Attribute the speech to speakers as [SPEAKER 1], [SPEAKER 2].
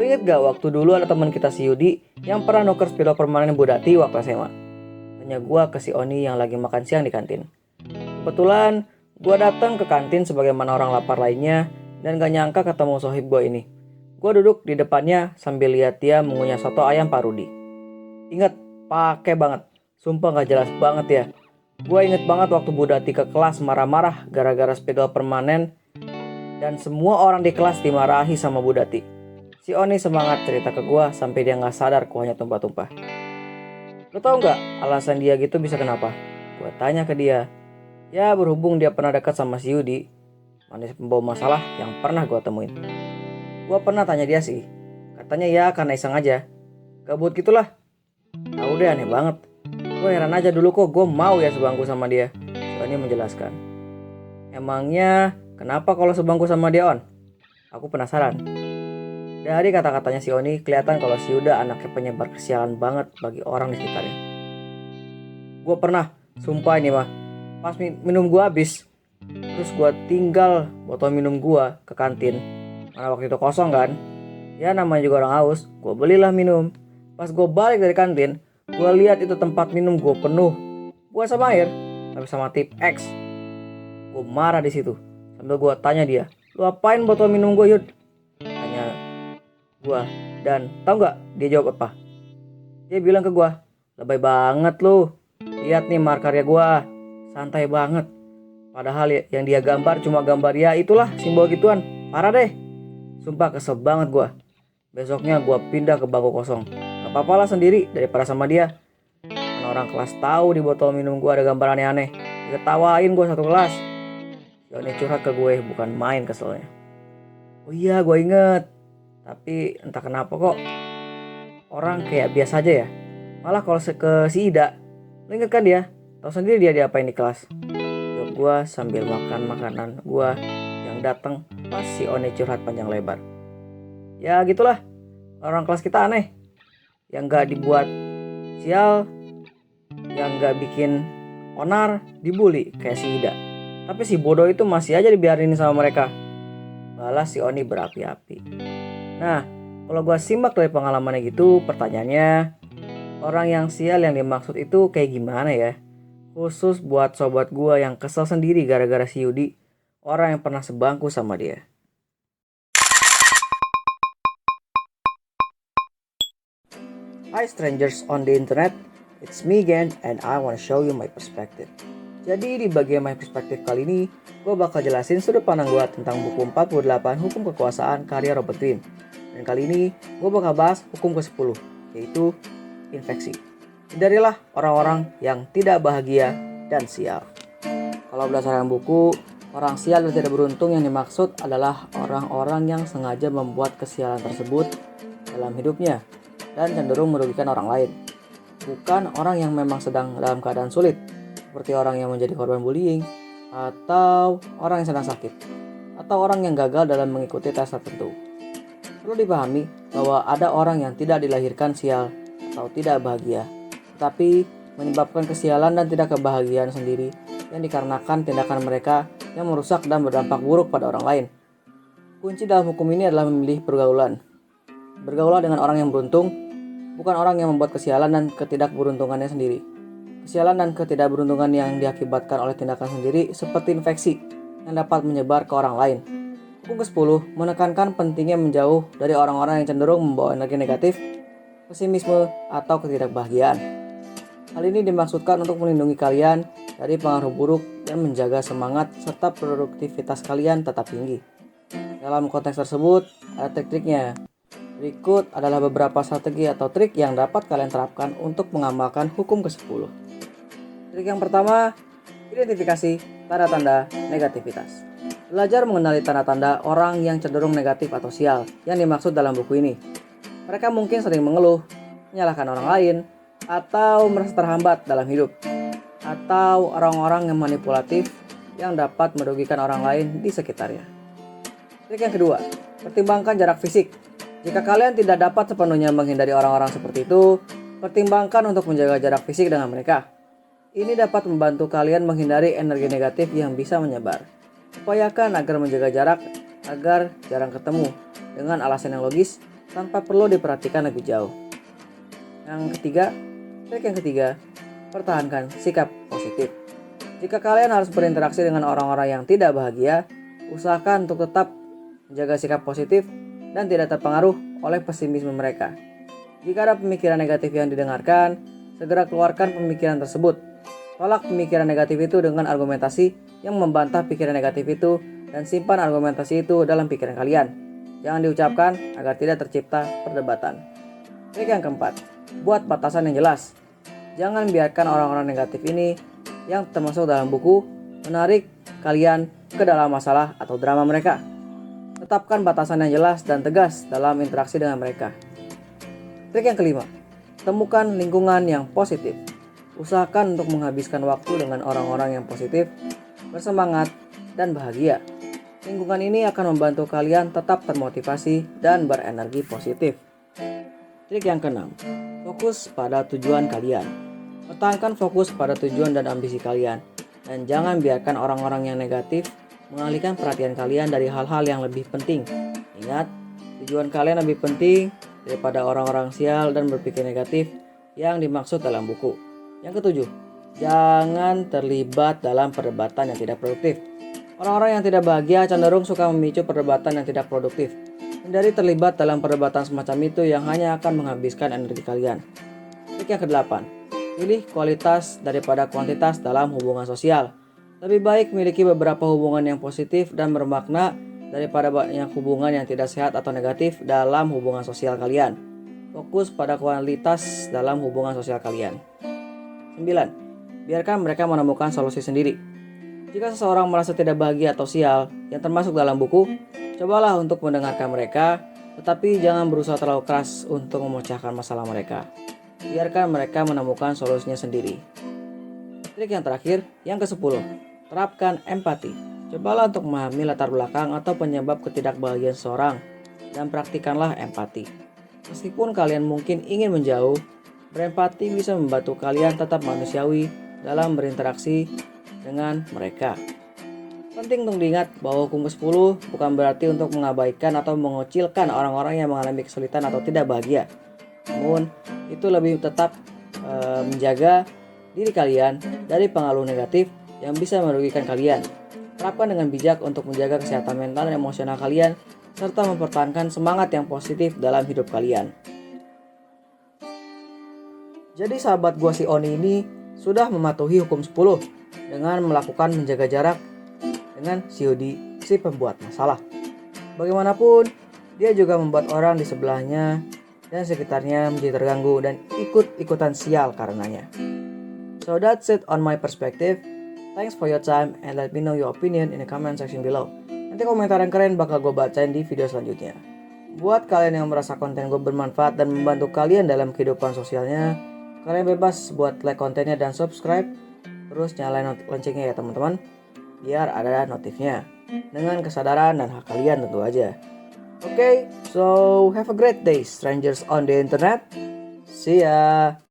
[SPEAKER 1] Lu inget gak waktu dulu ada teman kita si Yudi yang pernah nuker spidol permanen Bu Dati waktu SMA? Tanya gua ke si Oni yang lagi makan siang di kantin. Kebetulan gua datang ke kantin sebagaimana orang lapar lainnya dan gak nyangka ketemu sohib gua ini. Gua duduk di depannya sambil lihat dia mengunyah soto ayam Pak Rudi. Ingat, pakai banget. Sumpah gak jelas banget ya. Gua inget banget waktu Bu Dati ke kelas marah-marah gara-gara spidol permanen dan semua orang di kelas dimarahi sama Bu Dati. Si Oni semangat cerita ke gua sampai dia gak sadar kuahnya tumpah-tumpah. Lo tau gak alasan dia gitu bisa kenapa? Gua tanya ke dia. Ya berhubung dia pernah dekat sama si Yudi, manis pembawa masalah yang pernah gua temuin. Gua pernah tanya dia sih. Katanya ya karena iseng aja. Gabut gitulah. Tahu deh aneh banget. Gue heran aja dulu kok gue mau ya sebangku sama dia. Si Oni menjelaskan. Emangnya kenapa kalau sebangku sama dia, On? Aku penasaran. Dari kata-katanya si Oni kelihatan kalau si Yuda anaknya penyebar kesialan banget bagi orang di sekitarnya. Gue pernah, sumpah ini mah, pas minum gue habis, terus gue tinggal botol minum gue ke kantin. Mana waktu itu kosong kan? Ya namanya juga orang haus, gue belilah minum. Pas gue balik dari kantin, gue lihat itu tempat minum gue penuh. Bukan sama air, tapi sama tip X. Gue marah di situ. Sambil gue tanya dia, lu apain botol minum gue, Yud? Tanya gue. Dan tau nggak dia jawab apa? Dia bilang ke gue, lebay banget lu. Lihat nih markarya gue, santai banget. Padahal yang dia gambar cuma gambar ya itulah simbol gituan. Parah deh. Sumpah kesel banget gue. Besoknya gue pindah ke bangku kosong. Gak apa-apa lah sendiri daripada sama dia. Kan orang kelas tahu di botol minum gue ada gambar aneh-aneh. Diketawain gue satu kelas. Johnny curhat ke gue, bukan main keselnya. Oh iya gue inget. Tapi entah kenapa kok orang kayak biasa aja ya. Malah kalau ke si Ida, lo inget kan dia? Tahu sendiri dia diapain di kelas. Jawab gue sambil makan makanan gue yang datang pas si Oni curhat panjang lebar. Ya gitulah, orang kelas kita aneh. Yang gak dibuat sial, yang gak bikin onar, dibully kayak si Ida. Tapi si bodoh itu masih aja dibiarin sama mereka. Balas si Oni berapi-api. Nah, kalau gue simak dari pengalamannya gitu, pertanyaannya, orang yang sial yang dimaksud itu kayak gimana ya? Khusus buat sobat gue yang kesel sendiri gara-gara si Yudi, orang yang pernah sebangku sama dia. Hi strangers on the internet, it's me again and I want to show you my perspective. Jadi di bagian my perspective kali ini, gue bakal jelasin sudut pandang gue tentang buku 48 Hukum Kekuasaan karya Robert Greene. Dan kali ini gue bakal bahas hukum ke-10, yaitu infeksi. Hindarilah orang-orang yang tidak bahagia dan sial. Kalau berdasarkan buku, orang sial dan tidak beruntung yang dimaksud adalah orang-orang yang sengaja membuat kesialan tersebut dalam hidupnya dan cenderung merugikan orang lain. Bukan orang yang memang sedang dalam keadaan sulit, seperti orang yang menjadi korban bullying, atau orang yang sedang sakit, atau orang yang gagal dalam mengikuti tes tertentu. Perlu dipahami bahwa ada orang yang tidak dilahirkan sial atau tidak bahagia, tetapi menyebabkan kesialan dan tidak kebahagiaan sendiri yang dikarenakan tindakan mereka yang merusak dan berdampak buruk pada orang lain. Kunci dalam hukum ini adalah memilih pergaulan. Bergaulah dengan orang yang beruntung, bukan orang yang membuat kesialan dan ketidakberuntungannya sendiri. Kesialan dan ketidakberuntungan yang diakibatkan oleh tindakan sendiri seperti infeksi yang dapat menyebar ke orang lain. Hukum ke-10 menekankan pentingnya menjauh dari orang-orang yang cenderung membawa energi negatif, pesimisme, atau ketidakbahagiaan. Hal ini dimaksudkan untuk melindungi kalian dari pengaruh buruk dan menjaga semangat serta produktivitas kalian tetap tinggi. Dalam konteks tersebut, ada trik-triknya. Berikut adalah beberapa strategi atau trik yang dapat kalian terapkan untuk mengamalkan hukum ke-10. Trik yang pertama, identifikasi tanda-tanda negativitas. Belajar mengenali tanda-tanda orang yang cenderung negatif atau sial yang dimaksud dalam buku ini. Mereka mungkin sering mengeluh, menyalahkan orang lain, atau merasa terhambat dalam hidup. Atau orang-orang yang manipulatif yang dapat merugikan orang lain di sekitarnya. Trik yang kedua, pertimbangkan jarak fisik. Jika kalian tidak dapat sepenuhnya menghindari orang-orang seperti itu, pertimbangkan untuk menjaga jarak fisik dengan mereka. Ini dapat membantu kalian menghindari energi negatif yang bisa menyebar. Upayakan agar menjaga jarak agar jarang ketemu dengan alasan yang logis tanpa perlu diperhatikan lebih jauh. Trik yang ketiga, pertahankan sikap positif. Jika kalian harus berinteraksi dengan orang-orang yang tidak bahagia, usahakan untuk tetap menjaga sikap positif dan tidak terpengaruh oleh pesimisme mereka. Jika ada pemikiran negatif yang didengarkan, segera keluarkan pemikiran tersebut. Tolak pemikiran negatif itu dengan argumentasi yang membantah pikiran negatif itu dan simpan argumentasi itu dalam pikiran kalian. Jangan diucapkan agar tidak tercipta perdebatan. Trik yang keempat, buat batasan yang jelas. Jangan biarkan orang-orang negatif ini yang termasuk dalam buku menarik kalian ke dalam masalah atau drama mereka. Tetapkan batasan yang jelas dan tegas dalam interaksi dengan mereka. Trik yang kelima, temukan lingkungan yang positif. Usahakan untuk menghabiskan waktu dengan orang-orang yang positif, bersemangat, dan bahagia. Lingkungan ini akan membantu kalian tetap termotivasi dan berenergi positif. Trik yang keenam, fokus pada tujuan kalian. Pertahankan fokus pada tujuan dan ambisi kalian, dan jangan biarkan orang-orang yang negatif mengalihkan perhatian kalian dari hal-hal yang lebih penting. Ingat, tujuan kalian lebih penting daripada orang-orang sial dan berpikir negatif yang dimaksud dalam buku. Yang ketujuh, jangan terlibat dalam perdebatan yang tidak produktif. Orang-orang yang tidak bahagia cenderung suka memicu perdebatan yang tidak produktif. Hindari terlibat dalam perdebatan semacam itu yang hanya akan menghabiskan energi kalian. Trik yang kedelapan, pilih kualitas daripada kuantitas dalam hubungan sosial. Lebih baik memiliki beberapa hubungan yang positif dan bermakna daripada banyak hubungan yang tidak sehat atau negatif dalam hubungan sosial kalian. Fokus pada kualitas dalam hubungan sosial kalian. 9. Biarkan mereka menemukan solusi sendiri. Jika seseorang merasa tidak bahagia atau sial yang termasuk dalam buku, cobalah untuk mendengarkan mereka, tetapi jangan berusaha terlalu keras untuk memecahkan masalah mereka. Biarkan mereka menemukan solusinya sendiri. Trik yang terakhir, yang ke-10, terapkan empati. Cobalah untuk memahami latar belakang atau penyebab ketidakbahagiaan seseorang dan praktikanlah empati. Meskipun kalian mungkin ingin menjauh, berempati bisa membantu kalian tetap manusiawi dalam berinteraksi dengan mereka. Penting untuk diingat bahwa hukum ke-10 bukan berarti untuk mengabaikan atau mengucilkan orang-orang yang mengalami kesulitan atau tidak bahagia. Namun, itu lebih tetap menjaga diri kalian dari pengaruh negatif yang bisa merugikan kalian. Terapkan dengan bijak untuk menjaga kesehatan mental dan emosional kalian, serta mempertahankan semangat yang positif dalam hidup kalian. Jadi sahabat gua si Oni ini sudah mematuhi hukum 10 dengan melakukan menjaga jarak dengan si Yudi, si pembuat masalah. Bagaimanapun, dia juga membuat orang di sebelahnya dan sekitarnya menjadi terganggu dan ikut-ikutan sial karenanya. So that's it on my perspective. Thanks for your time and let me know your opinion in the comment section below. Nanti komentar yang keren bakal gue bacain di video selanjutnya. Buat kalian yang merasa konten gue bermanfaat dan membantu kalian dalam kehidupan sosialnya, kalian bebas buat like kontennya dan subscribe. Terus nyalain loncengnya ya teman-teman, biar ada notifnya. Dengan kesadaran dan hak kalian tentu aja. Okay, so have a great day strangers on the internet. See ya.